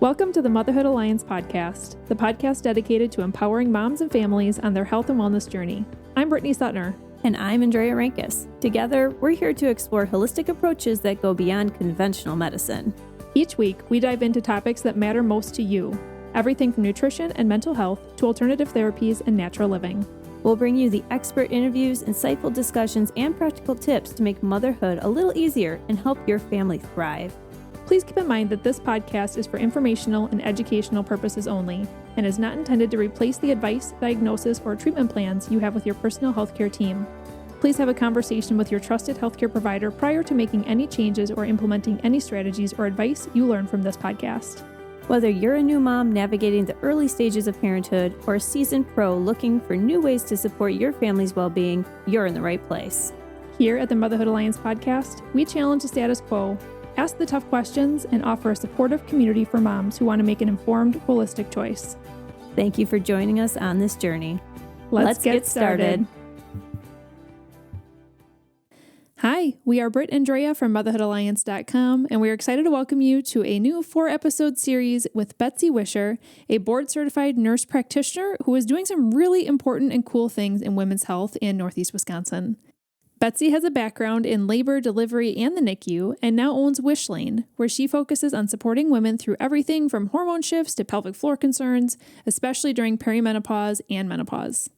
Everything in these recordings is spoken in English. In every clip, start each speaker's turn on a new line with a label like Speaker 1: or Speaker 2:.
Speaker 1: Welcome to the Motherhood Alliance podcast, the podcast dedicated to empowering moms and families on their health and wellness journey. I'm Brittany Suttner.
Speaker 2: And I'm Andrea Rankus. Together, we're here to explore holistic approaches that go beyond conventional medicine.
Speaker 1: Each week, we dive into topics that matter most to you, everything from nutrition and mental health to alternative therapies and natural living.
Speaker 2: We'll bring you the expert interviews, insightful discussions, and practical tips to make motherhood a little easier and help your family thrive.
Speaker 1: Please keep in mind that this podcast is for informational and educational purposes only and is not intended to replace the advice, diagnosis, or treatment plans you have with your personal healthcare team. Please have a conversation with your trusted healthcare provider prior to making any changes or implementing any strategies or advice you learn from this podcast.
Speaker 2: Whether you're a new mom navigating the early stages of parenthood or a seasoned pro looking for new ways to support your family's well-being, you're in the right place.
Speaker 1: Here at the Motherhood Alliance podcast, we challenge the status quo, ask the tough questions, and offer a supportive community for moms who want to make an informed, holistic choice.
Speaker 2: Thank you for joining us on this journey.
Speaker 1: Let's get started. Hi, we are Britt and Drea from motherhoodalliance.com, and we are excited to welcome you to a new 4-episode series with Betsy Wischer, a board-certified nurse practitioner who is doing some really important and cool things in women's health in Northeast Wisconsin. Betsy has a background in labor, delivery, and the NICU, and now owns WishLane, where she focuses on supporting women through everything from hormone shifts to pelvic floor concerns, especially during perimenopause and menopause.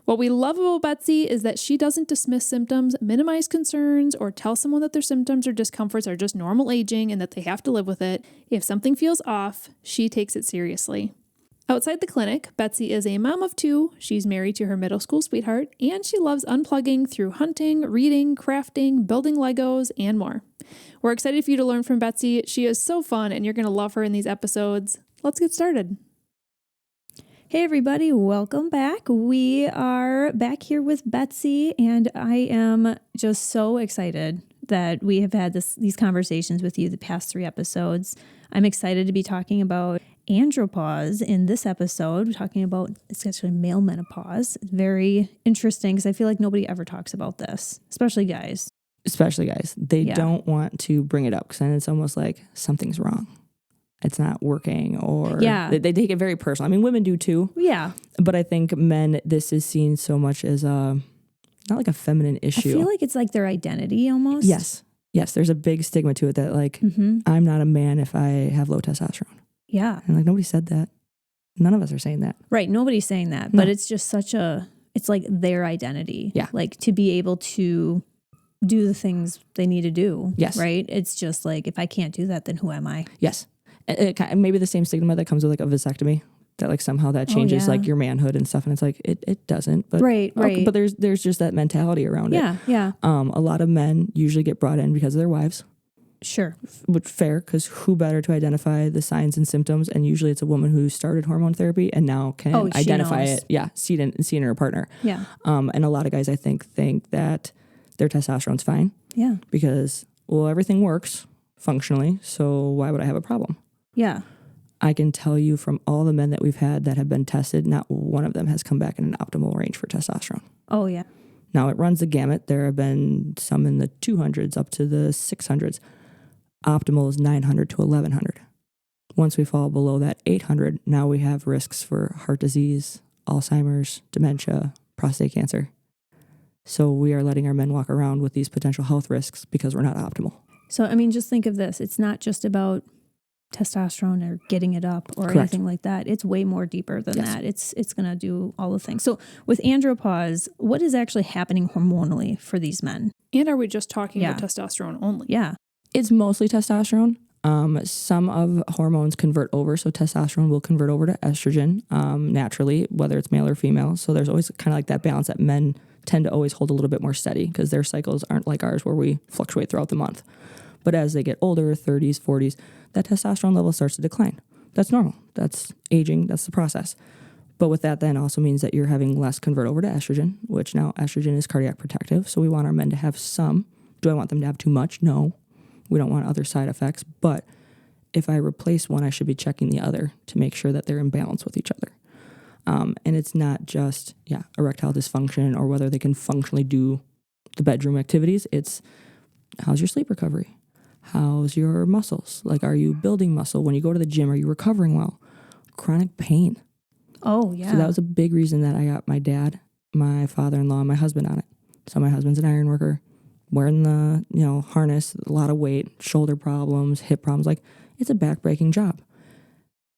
Speaker 1: What we love about Betsy is that she doesn't dismiss symptoms, minimize concerns, or tell someone that their symptoms or discomforts are just normal aging and that they have to live with it. If something feels off, she takes it seriously. Outside the clinic, Betsy is a mom of 2, she's married to her middle school sweetheart, and she loves unplugging through hunting, reading, crafting, building Legos, and more. We're excited for you to learn from Betsy. She is so fun, and you're going to love her in these episodes. Let's get started.
Speaker 2: Hey everybody, welcome back. We are back here with Betsy, and I am just so excited that we have had these conversations with you the past 3 episodes. I'm excited to be talking about Andropause in this episode. We're talking about essentially male menopause. It's very interesting because I feel like nobody ever talks about this, especially guys.
Speaker 3: They don't want to bring it up because then it's almost like something's wrong. It's not working, or they take it very personal. I mean, women do too.
Speaker 2: Yeah.
Speaker 3: But I think men, this is seen so much as not like a feminine issue.
Speaker 2: I feel like it's like their identity almost.
Speaker 3: Yes. There's a big stigma to it that like, I'm not a man if I have low testosterone.
Speaker 2: Yeah.
Speaker 3: And like, nobody said that. None of us are saying that.
Speaker 2: Right. Nobody's saying that, but it's just it's like their identity.
Speaker 3: Yeah.
Speaker 2: Like to be able to do the things they need to do.
Speaker 3: Yes.
Speaker 2: Right. It's just like, if I can't do that, then who am I?
Speaker 3: Yes. Maybe the same stigma that comes with like a vasectomy, that like somehow that changes like your manhood and stuff. And it's like, it doesn't, but
Speaker 2: right.
Speaker 3: But there's just that mentality around it.
Speaker 2: Yeah.
Speaker 3: A lot of men usually get brought in because of their wives.
Speaker 2: Sure.
Speaker 3: Which fair, because who better to identify the signs and symptoms? And usually it's a woman who started hormone therapy and now can identify it. Yeah. See it in her partner.
Speaker 2: Yeah.
Speaker 3: And a lot of guys, I think that their testosterone's fine.
Speaker 2: Yeah.
Speaker 3: Because, well, everything works functionally. So why would I have a problem?
Speaker 2: Yeah.
Speaker 3: I can tell you from all the men that we've had that have been tested, not one of them has come back in an optimal range for testosterone.
Speaker 2: Oh, yeah.
Speaker 3: Now, it runs the gamut. There have been some in the 200s up to the 600s. Optimal is 900 to 1100. Once we fall below that 800, now we have risks for heart disease, Alzheimer's, dementia, prostate cancer. So we are letting our men walk around with these potential health risks because we're not optimal.
Speaker 2: So, I mean, just think of this. It's not just about testosterone or getting it up or anything like that. It's way more deeper than that. It's going to do all the things. So with andropause, what is actually happening hormonally for these men?
Speaker 1: And are we just talking about testosterone only?
Speaker 2: Yeah.
Speaker 3: It's mostly testosterone. Some of hormones convert over, so testosterone will convert over to estrogen naturally, whether it's male or female. So there's always kind of like that balance that men tend to always hold a little bit more steady because their cycles aren't like ours where we fluctuate throughout the month. But as they get older, 30s, 40s, that testosterone level starts to decline. That's normal. That's aging. That's the process. But with that then also means that you're having less convert over to estrogen, which now estrogen is cardiac protective. So we want our men to have some. Do I want them to have too much? No. We don't want other side effects. But if I replace one, I should be checking the other to make sure that they're in balance with each other. And it's not just, erectile dysfunction or whether they can functionally do the bedroom activities. It's how's your sleep recovery? How's your muscles? Like, are you building muscle? When you go to the gym, are you recovering well? Chronic pain.
Speaker 2: Oh, yeah.
Speaker 3: So that was a big reason that I got my dad, my father-in-law, and my husband on it. So my husband's an iron worker, wearing the, harness, a lot of weight, shoulder problems, hip problems. Like, it's a back-breaking job.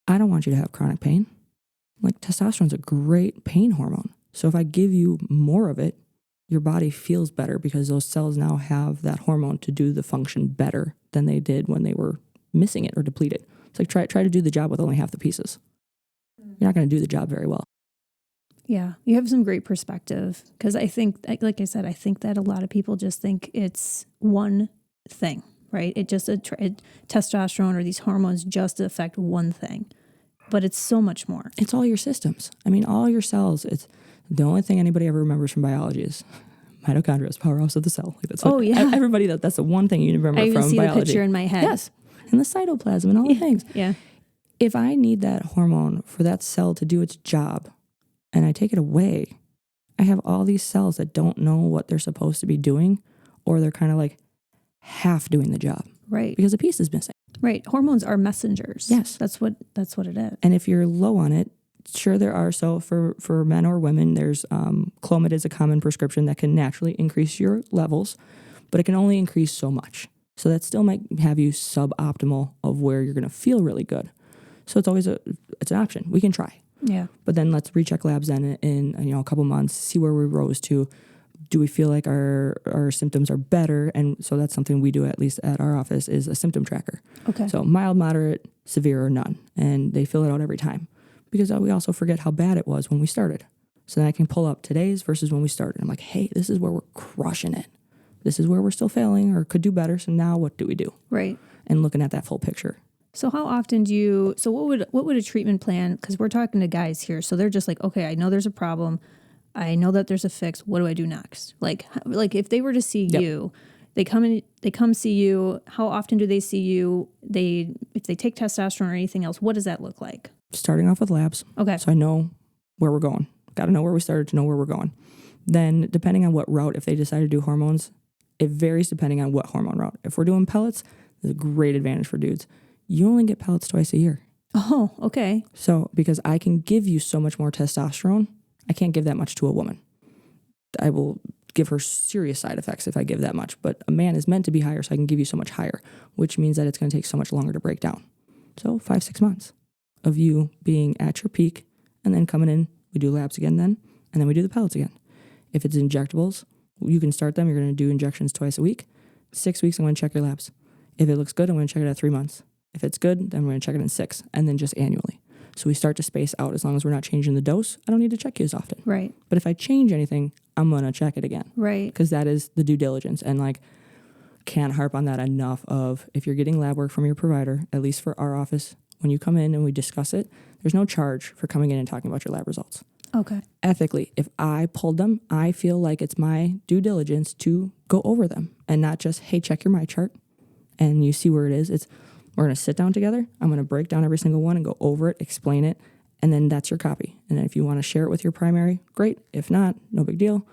Speaker 3: I don't want you to have chronic pain. Like, testosterone's a great pain hormone. So if I give you more of it, your body feels better because those cells now have that hormone to do the function better than they did when they were missing it or depleted. It's like try to do the job with only half the pieces. You're not going to do the job very well.
Speaker 2: Yeah, you have some great perspective because I think, like I said, I think that a lot of people just think it's one thing, right? Testosterone or these hormones just affect one thing, but it's so much more.
Speaker 3: It's all your systems. I mean, all your cells. It's the only thing anybody ever remembers from biology is mitochondria is powerhouse of the cell. Like that's what everybody, that's the one thing you remember
Speaker 2: from biology. I even see
Speaker 3: biology.
Speaker 2: the picture in my head.
Speaker 3: Yes, and the cytoplasm and all the things.
Speaker 2: Yeah.
Speaker 3: If I need that hormone for that cell to do its job and I take it away, I have all these cells that don't know what they're supposed to be doing, or they're kind of like half doing the job.
Speaker 2: Right.
Speaker 3: Because a piece is missing.
Speaker 2: Right. Hormones are messengers.
Speaker 3: Yes.
Speaker 2: That's what it is.
Speaker 3: And if you're low on it, sure there are. So for men or women, there's Clomid is a common prescription that can naturally increase your levels, but it can only increase so much. So that still might have you suboptimal of where you're going to feel really good. So it's always it's an option. We can try.
Speaker 2: Yeah.
Speaker 3: But then let's recheck labs then in a couple months, see where we rose to. Do we feel like our symptoms are better? And so that's something we do, at least at our office, is a symptom tracker.
Speaker 2: Okay.
Speaker 3: So mild, moderate, severe, or none. And they fill it out every time. Because we also forget how bad it was when we started. So then I can pull up today's versus when we started. I'm like, hey, this is where we're crushing it. This is where we're still failing or could do better. So now what do we do?
Speaker 2: Right.
Speaker 3: And looking at that full picture.
Speaker 2: So how often what would a treatment plan, because we're talking to guys here, so they're just like, okay, I know there's a problem. I know that there's a fix. What do I do next? Like if they were to see you, they come see you. How often do they see you? If they take testosterone or anything else, what does that look like?
Speaker 3: Starting off with labs.
Speaker 2: Okay.
Speaker 3: So I know where we're going. Got to know where we started to know where we're going. Then depending on what route, if they decide to do hormones, it varies depending on what hormone route. If we're doing pellets, there's a great advantage for dudes. You only get pellets twice a year.
Speaker 2: Oh, okay.
Speaker 3: So because I can give you so much more testosterone, I can't give that much to a woman. I will give her serious side effects if I give that much. But a man is meant to be higher, so I can give you so much higher, which means that it's going to take so much longer to break down. So 5-6 months of you being at your peak, and then coming in, we do labs again then, and then we do the pellets again. If it's injectables, you can start them. You're going to do injections twice a week. 6 weeks, I'm going to check your labs. If it looks good, I'm going to check it at 3 months. If it's good, then we're going to check it in 6, and then just annually. So we start to space out. As long as we're not changing the dose, I don't need to check you as often.
Speaker 2: Right.
Speaker 3: But if I change anything, I'm going to check it again.
Speaker 2: Right.
Speaker 3: Because that is the due diligence. And can't harp on that enough of if you're getting lab work from your provider, at least for our office, when you come in and we discuss it, there's no charge for coming in and talking about your lab results.
Speaker 2: Okay.
Speaker 3: Ethically, if I pulled them, I feel like it's my due diligence to go over them and not just, hey, check your my chart and you see where it is. We're going to sit down together. I'm going to break down every single one and go over it, explain it, and then that's your copy. And then if you want to share it with your primary, great. If not, no big deal.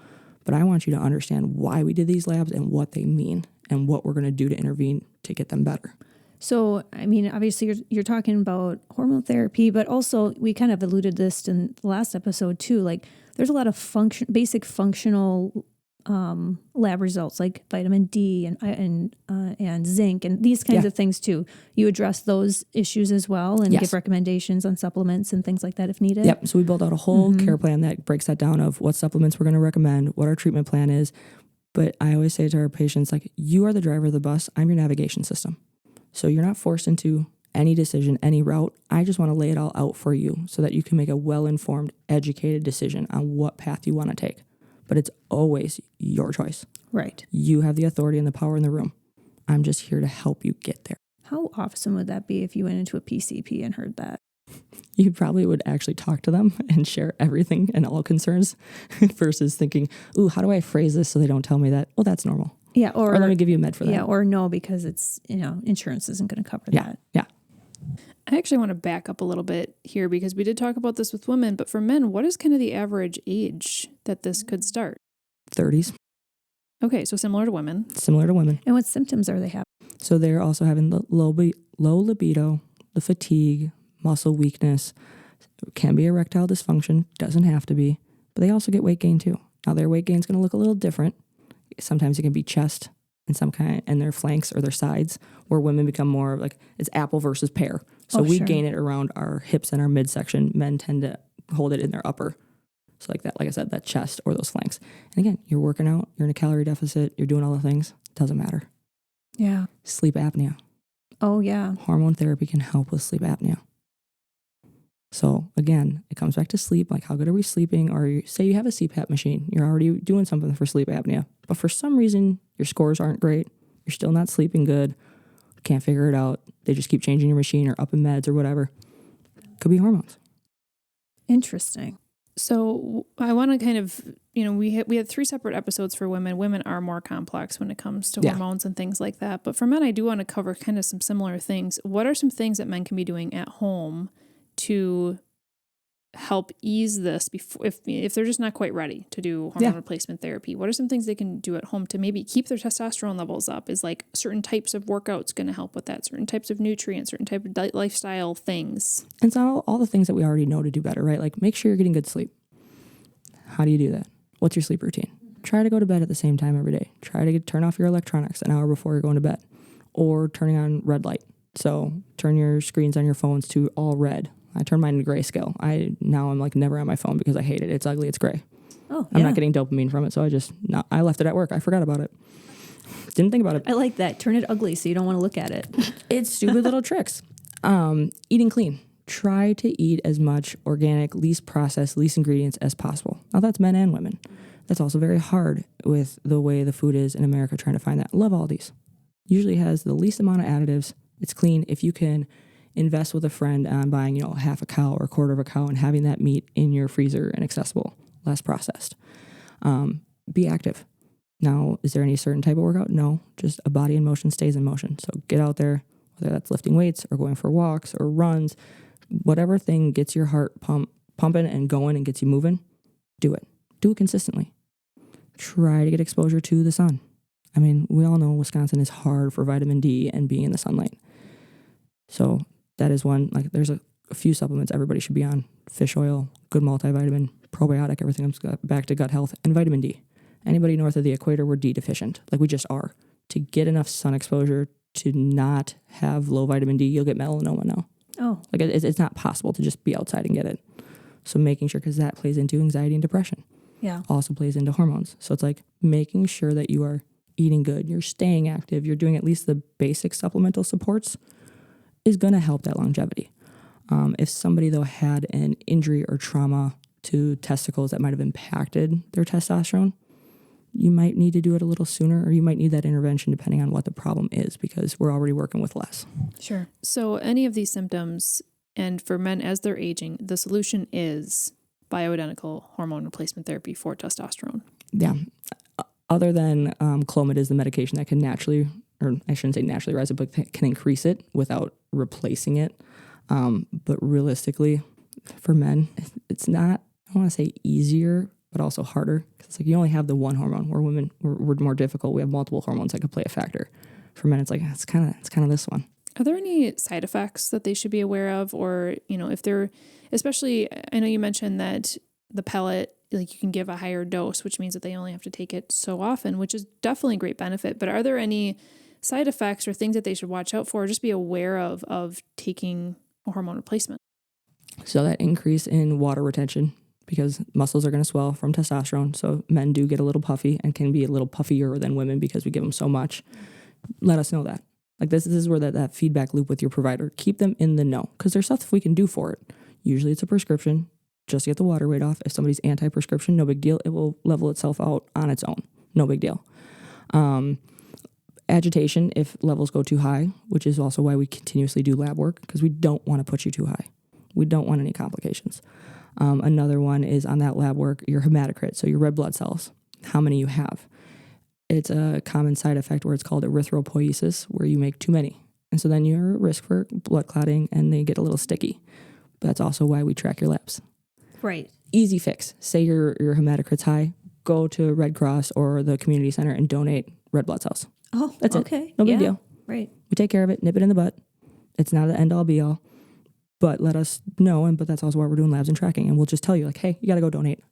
Speaker 3: But I want you to understand why we did these labs and what they mean and what we're going to do to intervene to get them better.
Speaker 2: So, I mean, obviously you're talking about hormone therapy, but also we kind of alluded this in the last episode too. Like there's a lot of basic functional lab results like vitamin D and zinc and these kinds of things too. You address those issues as well and give recommendations on supplements and things like that if needed.
Speaker 3: Yep. So we build out a whole care plan that breaks that down of what supplements we're going to recommend, what our treatment plan is. But I always say to our patients, you are the driver of the bus. I'm your navigation system. So you're not forced into any decision, any route. I just want to lay it all out for you so that you can make a well-informed, educated decision on what path you want to take. But it's always your choice.
Speaker 2: Right.
Speaker 3: You have the authority and the power in the room. I'm just here to help you get there.
Speaker 2: How awesome would that be if you went into a PCP and heard that?
Speaker 3: You probably would actually talk to them and share everything and all concerns versus thinking, ooh, how do I phrase this so they don't tell me that? Well, that's normal.
Speaker 2: Yeah. Or
Speaker 3: let me give you a med for that.
Speaker 2: Yeah. Or no, because it's, insurance isn't going to cover that.
Speaker 3: Yeah.
Speaker 1: I actually want to back up a little bit here because we did talk about this with women, but for men, what is kind of the average age that this could start?
Speaker 3: 30s.
Speaker 1: Okay, so similar to women.
Speaker 3: Similar to women.
Speaker 2: And what symptoms are they having?
Speaker 3: So they're also having the low libido, the fatigue, muscle weakness. It can be erectile dysfunction, doesn't have to be, but they also get weight gain too. Now their weight gain is going to look a little different. Sometimes it can be chest and some kind, and their flanks or their sides, where women become more like it's apple versus pear. So we gain it around our hips and our midsection. Men tend to hold it in their upper. So like that, like I said, that chest or those flanks. And again, you're working out, you're in a calorie deficit, you're doing all the things. Doesn't matter.
Speaker 2: Yeah.
Speaker 3: Sleep apnea.
Speaker 2: Oh, yeah.
Speaker 3: Hormone therapy can help with sleep apnea. So again, it comes back to sleep. Like, how good are we sleeping? Or say you have a CPAP machine. You're already doing something for sleep apnea. But for some reason, your scores aren't great. You're still not sleeping good. Can't figure it out. They just keep changing your machine or upping meds or whatever. Could be hormones.
Speaker 2: Interesting.
Speaker 1: So I want to kind of, we had 3 separate episodes for women. Women are more complex when it comes to hormones and things like that. But for men, I do want to cover kind of some similar things. What are some things that men can be doing at home to help ease this before, if they're just not quite ready to do hormone replacement therapy? What are some things they can do at home to maybe keep their testosterone levels up? Is like certain types of workouts going to help with that? Certain types of nutrients, certain type of lifestyle things?
Speaker 3: And so all the things that we already know to do better, right? Like make sure you're getting good sleep. How do you do that? What's your sleep routine? Try to go to bed at the same time every day. Try to turn off your electronics an hour before you're going to bed, or turning on red light. So turn your screens on your phones to all red. I turn mine to grayscale. I'm like never on my phone because I hate it. It's ugly. It's gray.
Speaker 2: Oh,
Speaker 3: I'm not getting dopamine from it. So I left it at work. I forgot about it. Didn't think about it.
Speaker 2: I like that. Turn it ugly so you don't want to look at it.
Speaker 3: It's stupid little tricks. Eating clean. Try to eat as much organic, least processed, least ingredients as possible. Now that's men and women. That's also very hard with the way the food is in America, trying to find that. Love Aldi's. Usually has the least amount of additives. It's clean. If you can invest with a friend on buying, half a cow or a quarter of a cow and having that meat in your freezer and accessible, less processed. Be active. Now, is there any certain type of workout? No, just a body in motion stays in motion. So get out there, whether that's lifting weights or going for walks or runs, whatever thing gets your heart pumping and going and gets you moving, do it. Do it consistently. Try to get exposure to the sun. I mean, we all know Wisconsin is hard for vitamin D and being in the sunlight. So that is one. Like, there's a few supplements everybody should be on. Fish oil, good multivitamin, probiotic, everything comes back to gut health, and vitamin D. Anybody north of the equator, we're D deficient. Like, we just are. To get enough sun exposure to not have low vitamin D, you'll get melanoma now.
Speaker 2: Oh.
Speaker 3: Like, it's not possible to just be outside and get it. So making sure, because that plays into anxiety and depression.
Speaker 2: Yeah.
Speaker 3: Also plays into hormones. So it's like making sure that you are eating good, you're staying active, you're doing at least the basic supplemental supports is going to help that longevity. If somebody, though, had an injury or trauma to testicles that might have impacted their testosterone, you might need to do it a little sooner, or you might need that intervention depending on what the problem is, because we're already working with less.
Speaker 1: Sure. So any of these symptoms, and for men as they're aging, the solution is bioidentical hormone replacement therapy for testosterone.
Speaker 3: Yeah. Other than Clomid is the medication that can naturally, or I shouldn't say naturally rise it, but can increase it without replacing it. But realistically, for men, it's not, I don't want to say easier, but also harder. Because it's like you only have the one hormone. Where women, we're more difficult. We have multiple hormones that could play a factor. For men, it's like, it's kind of this one.
Speaker 1: Are there any side effects that they should be aware of? Or, if they're, especially, I know you mentioned that the pellet, like you can give a higher dose, which means that they only have to take it so often, which is definitely a great benefit. But are there any side effects or things that they should watch out for, or just be aware of taking a hormone replacement?
Speaker 3: So that increase in water retention, because muscles are going to swell from testosterone. So men do get a little puffy and can be a little puffier than women because we give them so much. Let us know that. Like this is where that feedback loop with your provider, keep them in the know, because there's stuff we can do for it. Usually it's a prescription, just to get the water weight off. If somebody's anti-prescription, no big deal. It will level itself out on its own. No big deal. Agitation, if levels go too high, which is also why we continuously do lab work, because we don't want to put you too high. We don't want any complications. Another one is on that lab work, your hematocrit, so your red blood cells, how many you have. It's a common side effect where it's called erythropoiesis, where you make too many. And so then you're at risk for blood clotting and they get a little sticky. But that's also why we track your labs.
Speaker 2: Right.
Speaker 3: Easy fix. Say your hematocrit's high, go to Red Cross or the community center and donate red blood cells.
Speaker 2: Oh,
Speaker 3: that's
Speaker 2: okay.
Speaker 3: it. No big deal.
Speaker 2: Right.
Speaker 3: We take care of it, nip it in the butt. It's not an end all be all, but let us know. But that's also why we're doing labs and tracking. And we'll just tell you like, hey, you got to go donate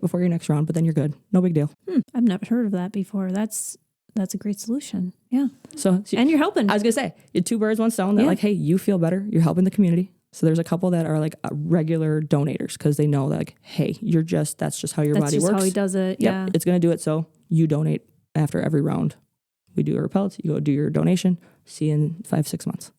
Speaker 3: before your next round, but then you're good. No big deal.
Speaker 2: I've never heard of that before. That's a great solution. Yeah.
Speaker 3: So
Speaker 2: and you're helping.
Speaker 3: I was going to say, you're 2 birds, 1 stone. That
Speaker 2: Yeah.
Speaker 3: like, hey, you feel better. You're helping the community. So there's a couple that are like regular donators because they know that like, hey, that's just how your body works.
Speaker 2: That's just how he does it.
Speaker 3: Yep,
Speaker 2: Yeah.
Speaker 3: it's going to do it. So you donate after every round. We do your pellets. You go do your donation. See you in 5-6 months.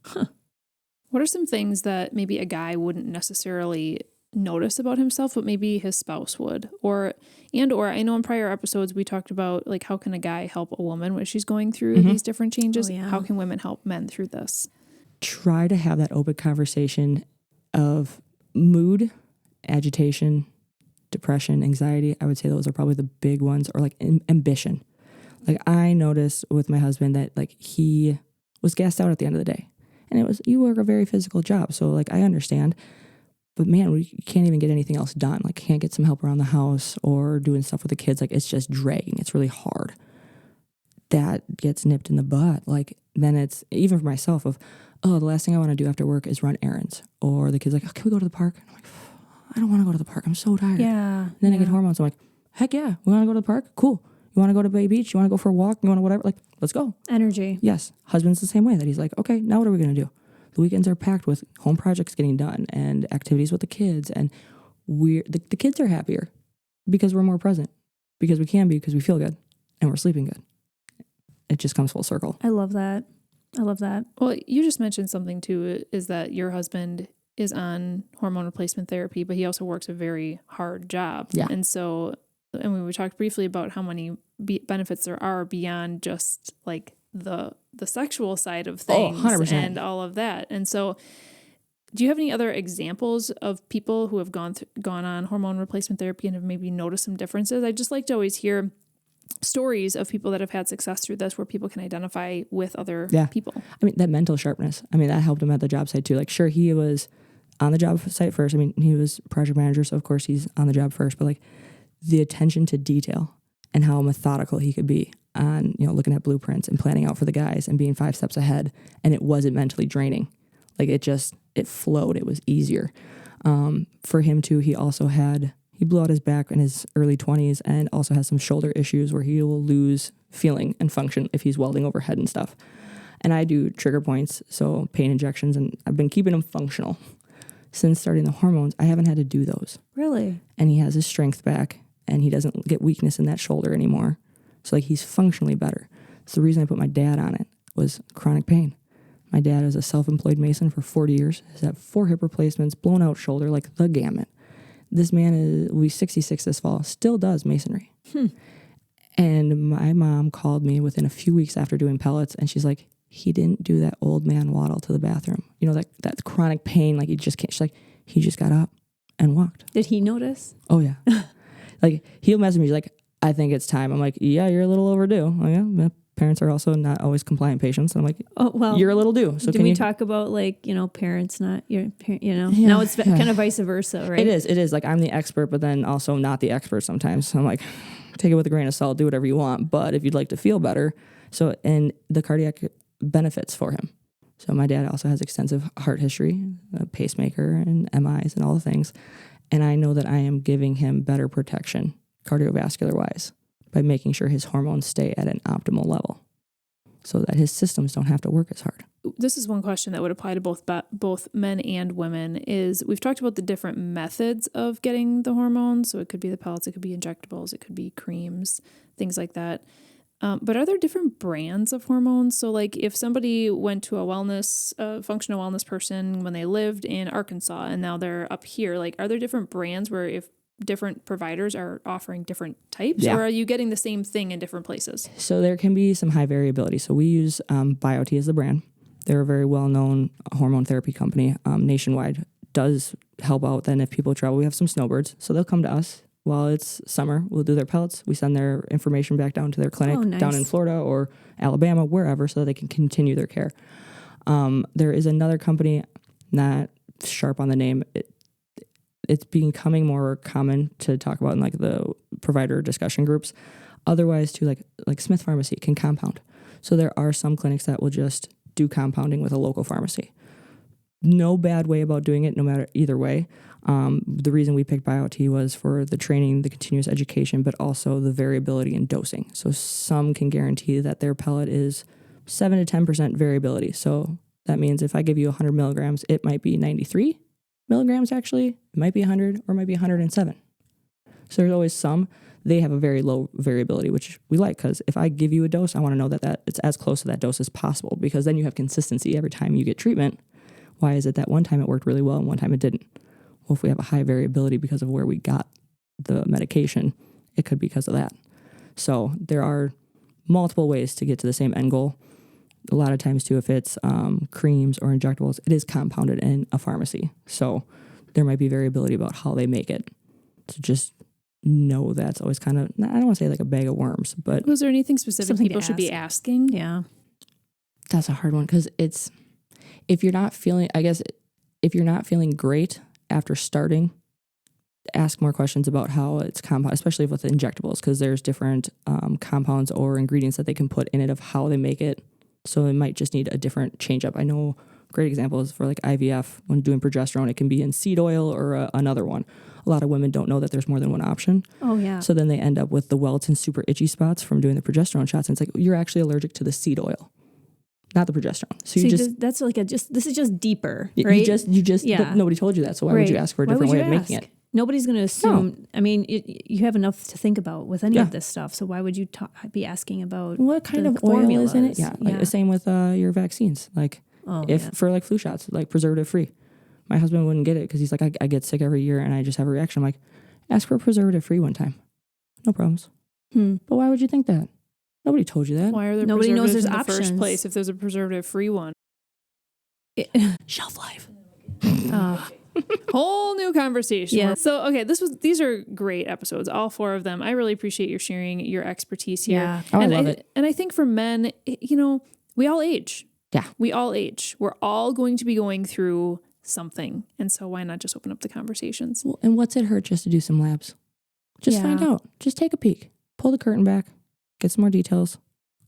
Speaker 1: What are some things that maybe a guy wouldn't necessarily notice about himself, but maybe his spouse would? Or I know in prior episodes we talked about like how can a guy help a woman when she's going through these different changes?
Speaker 2: Oh, yeah.
Speaker 1: How can women help men through this?
Speaker 3: Try to have that open conversation of mood, agitation, depression, anxiety. I would say those are probably the big ones, or like ambition. Like I noticed with my husband that like he was gassed out at the end of the day, and you work a very physical job. So like I understand, but man, we can't even get anything else done. Like can't get some help around the house or doing stuff with the kids. Like it's just dragging. It's really hard. That gets nipped in the butt. Like then it's even for myself of, oh, the last thing I want to do after work is run errands. Or the kid's like, oh, can we go to the park? And I'm like, I don't want to go to the park. I'm so tired.
Speaker 2: Yeah.
Speaker 3: And then I get hormones. I'm like, heck yeah, we want to go to the park? Cool. You want to go to Bay Beach? You want to go for a walk? You want to whatever? Like, let's go.
Speaker 2: Energy.
Speaker 3: Yes. Husband's the same way that he's like, okay, now what are we going to do? The weekends are packed with home projects getting done and activities with the kids. And the kids are happier because we're more present, because we can be, because we feel good and we're sleeping good. It just comes full circle.
Speaker 2: I love that.
Speaker 1: Well, you just mentioned something too, is that your husband is on hormone replacement therapy, but he also works a very hard job.
Speaker 3: Yeah.
Speaker 1: And so, we talked briefly about how many benefits there are beyond just like the sexual side of things
Speaker 3: 100%.
Speaker 1: and all of that. And so do you have any other examples of people who have gone on hormone replacement therapy and have maybe noticed some differences? I just like to always hear stories of people that have had success through this where people can identify with other people.
Speaker 3: I mean, that mental sharpness. I mean, that helped him at the job site too. Like, sure, he was on the job site first. I mean, he was project manager, so of course he's on the job first, but like the attention to detail and how methodical he could be on, looking at blueprints and planning out for the guys and being 5 steps ahead. And it wasn't mentally draining. Like it flowed. It was easier. For him too, he blew out his back in his early 20s and also has some shoulder issues where he will lose feeling and function if he's welding overhead and stuff. And I do trigger points, so pain injections, and I've been keeping him functional. Since starting the hormones, I haven't had to do those.
Speaker 2: Really?
Speaker 3: And he has his strength back and he doesn't get weakness in that shoulder anymore. So like he's functionally better. So the reason I put my dad on it was chronic pain. My dad is a self-employed mason for 40 years, has had 4 hip replacements, blown out shoulder, like the gamut. This man will be 66 this fall, still does masonry. And my mom called me within a few weeks after doing pellets, and she's like, he didn't do that old man waddle to the bathroom. That chronic pain, like he just can't. She's like, he just got up and walked.
Speaker 2: Did he notice?
Speaker 3: Oh, yeah. Like, he'll message me, he's like, I think it's time. I'm like, yeah, you're a little overdue. Like, yeah, my parents are also not always compliant patients. And I'm like, oh, well, you're a little due. So
Speaker 2: can we talk about parents not your parent,
Speaker 3: Yeah,
Speaker 2: now it's kind of vice versa, right?
Speaker 3: It is. Like, I'm the expert, but then also not the expert sometimes. So I'm like, take it with a grain of salt, do whatever you want. But if you'd like to feel better. So, and the cardiac benefits for him. So my dad also has extensive heart history, a pacemaker and MIs and all the things. And I know that I am giving him better protection cardiovascular wise by making sure his hormones stay at an optimal level so that his systems don't have to work as hard.
Speaker 1: This is one question that would apply to both men and women is we've talked about the different methods of getting the hormones. So it could be the pellets, it could be injectables, it could be creams, things like that. But are there different brands of hormones? So like if somebody went to a functional wellness person when they lived in Arkansas and now they're up here, like are there different brands where if different providers are offering different types or are you getting the same thing in different places?
Speaker 3: So there can be some high variability. So we use BioT as the brand. They're a very well-known hormone therapy company nationwide. Does help out then if people travel. We have some snowbirds, so they'll come to us. While it's summer, we'll do their pellets. We send their information back down to their clinic down in Florida or Alabama, wherever, so that they can continue their care. There is another company, not sharp on the name. It's becoming more common to talk about in like the provider discussion groups. Otherwise, too, like Smith Pharmacy can compound. So there are some clinics that will just do compounding with a local pharmacy. No bad way about doing it, no matter either way. The reason we picked BioT was for the training, the continuous education, but also the variability in dosing. So some can guarantee that their pellet is 7 to 10% variability. So that means if I give you 100 milligrams, it might be 93 milligrams actually. It might be 100 or it might be 107. So there's always some. They have a very low variability, which we like, because if I give you a dose, I want to know that it's as close to that dose as possible, because then you have consistency every time you get treatment. Why is it that one time it worked really well and one time it didn't? Well, if we have a high variability because of where we got the medication, it could be because of that. So there are multiple ways to get to the same end goal. A lot of times too, if it's creams or injectables, it is compounded in a pharmacy. So there might be variability about how they make it. So just know that's always kind of, I don't want to say like a bag of worms, but...
Speaker 1: Was there anything specific
Speaker 2: Something
Speaker 1: people
Speaker 2: to
Speaker 1: should be
Speaker 2: ask.
Speaker 1: asking?
Speaker 2: Yeah.
Speaker 3: That's a hard one, because if you're not feeling great after starting, ask more questions about how it's compound, especially with injectables, because there's different compounds or ingredients that they can put in it of how they make it. So it might just need a different change up. I know great examples for like IVF, when doing progesterone, it can be in seed oil or another one. A lot of women don't know that there's more than one option.
Speaker 2: Oh, yeah.
Speaker 3: So then they end up with the welts and super itchy spots from doing the progesterone shots. And it's like, you're actually allergic to the seed oil, not the progesterone. So you just,
Speaker 2: that's like this is just deeper,
Speaker 3: you
Speaker 2: right?
Speaker 3: but nobody told you that. So why would you ask for a different way of making it?
Speaker 2: Nobody's going to assume. I mean, you have enough to think about with any of this stuff. So why would you be asking about
Speaker 3: what kind of oil is in it? Yeah. Like the same with your vaccines. Like for like flu shots, like preservative free. My husband wouldn't get it because he's like, I get sick every year and I just have a reaction. I'm like, ask for a preservative free one time. No problems. But why would you think that? Nobody told you that.
Speaker 1: Why are there
Speaker 2: Nobody knows
Speaker 1: preservatives
Speaker 2: there's
Speaker 1: in the
Speaker 2: options.
Speaker 1: first place if there's a preservative-free one?
Speaker 3: Shelf life.
Speaker 1: Whole new conversation.
Speaker 2: Yeah.
Speaker 1: So, okay, these are great episodes, all 4 of them. I really appreciate you sharing your expertise here.
Speaker 2: Yeah.
Speaker 3: Oh, I love it.
Speaker 1: And I think for men, we all age.
Speaker 3: Yeah.
Speaker 1: We all age. We're all going to be going through something. And so why not just open up the conversations?
Speaker 3: Well, and what's it hurt just to do some labs? Just find out. Just take a peek. Pull the curtain back. Get some more details.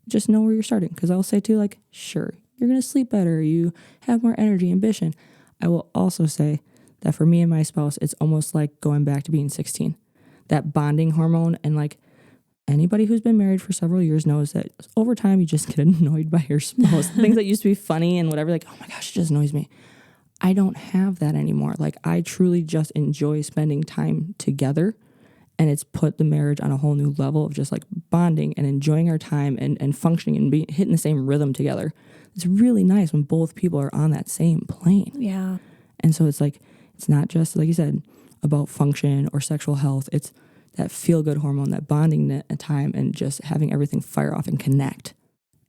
Speaker 3: Just know where you're starting. Because I'll say too, like, sure, you're going to sleep better. You have more energy, ambition. I will also say that for me and my spouse, it's almost like going back to being 16. That bonding hormone, and like anybody who's been married for several years knows that over time you just get annoyed by your spouse. Things that used to be funny and whatever, like, oh my gosh, it just annoys me. I don't have that anymore. Like, I truly just enjoy spending time together, and it's put the marriage on a whole new level of just like bonding and enjoying our time and functioning and hitting the same rhythm together. It's really nice when both people are on that same plane.
Speaker 2: Yeah.
Speaker 3: And so it's like, it's not just, like you said, about function or sexual health. It's that feel-good hormone, that bonding time, and just having everything fire off and connect.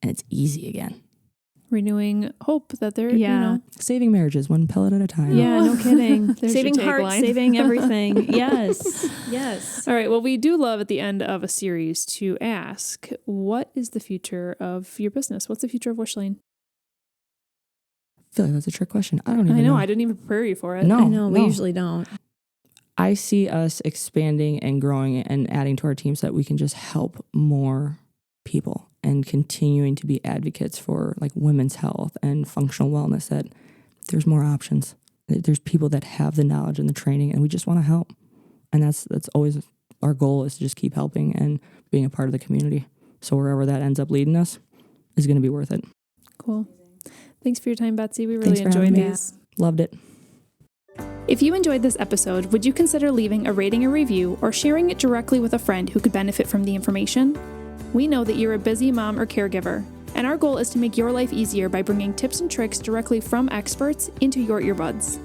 Speaker 3: And it's easy again.
Speaker 1: Renewing hope that they're,
Speaker 3: saving marriages one pellet at a time.
Speaker 2: Yeah, no kidding. Saving
Speaker 1: your
Speaker 2: hearts,
Speaker 1: tagline.
Speaker 2: saving everything. Yes. Yes.
Speaker 1: All right. Well, we do love at the end of a series to ask, what is the future of your business? What's the future of WishLane?
Speaker 3: I feel like that's a trick question. I don't even know.
Speaker 1: I know. I didn't even prepare you for it.
Speaker 3: No,
Speaker 2: I know. We usually don't.
Speaker 3: I see us expanding and growing and adding to our team so that we can just help more people and continuing to be advocates for like women's health and functional wellness, that there's more options. There's people that have the knowledge and the training, and we just want to help. And that's always our goal, is to just keep helping and being a part of the community. So wherever that ends up leading us is going to be worth it.
Speaker 1: Cool. Thanks for your time, Betsy. We really enjoyed
Speaker 3: having me.
Speaker 1: these.
Speaker 3: Loved it.
Speaker 1: If you enjoyed this episode, would you consider leaving a rating or review or sharing it directly with a friend who could benefit from the information? We know that you're a busy mom or caregiver, and our goal is to make your life easier by bringing tips and tricks directly from experts into your earbuds.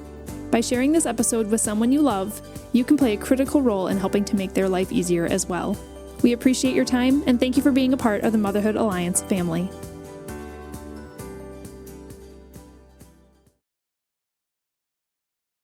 Speaker 1: By sharing this episode with someone you love, you can play a critical role in helping to make their life easier as well. We appreciate your time, and thank you for being a part of the Motherhood Alliance family.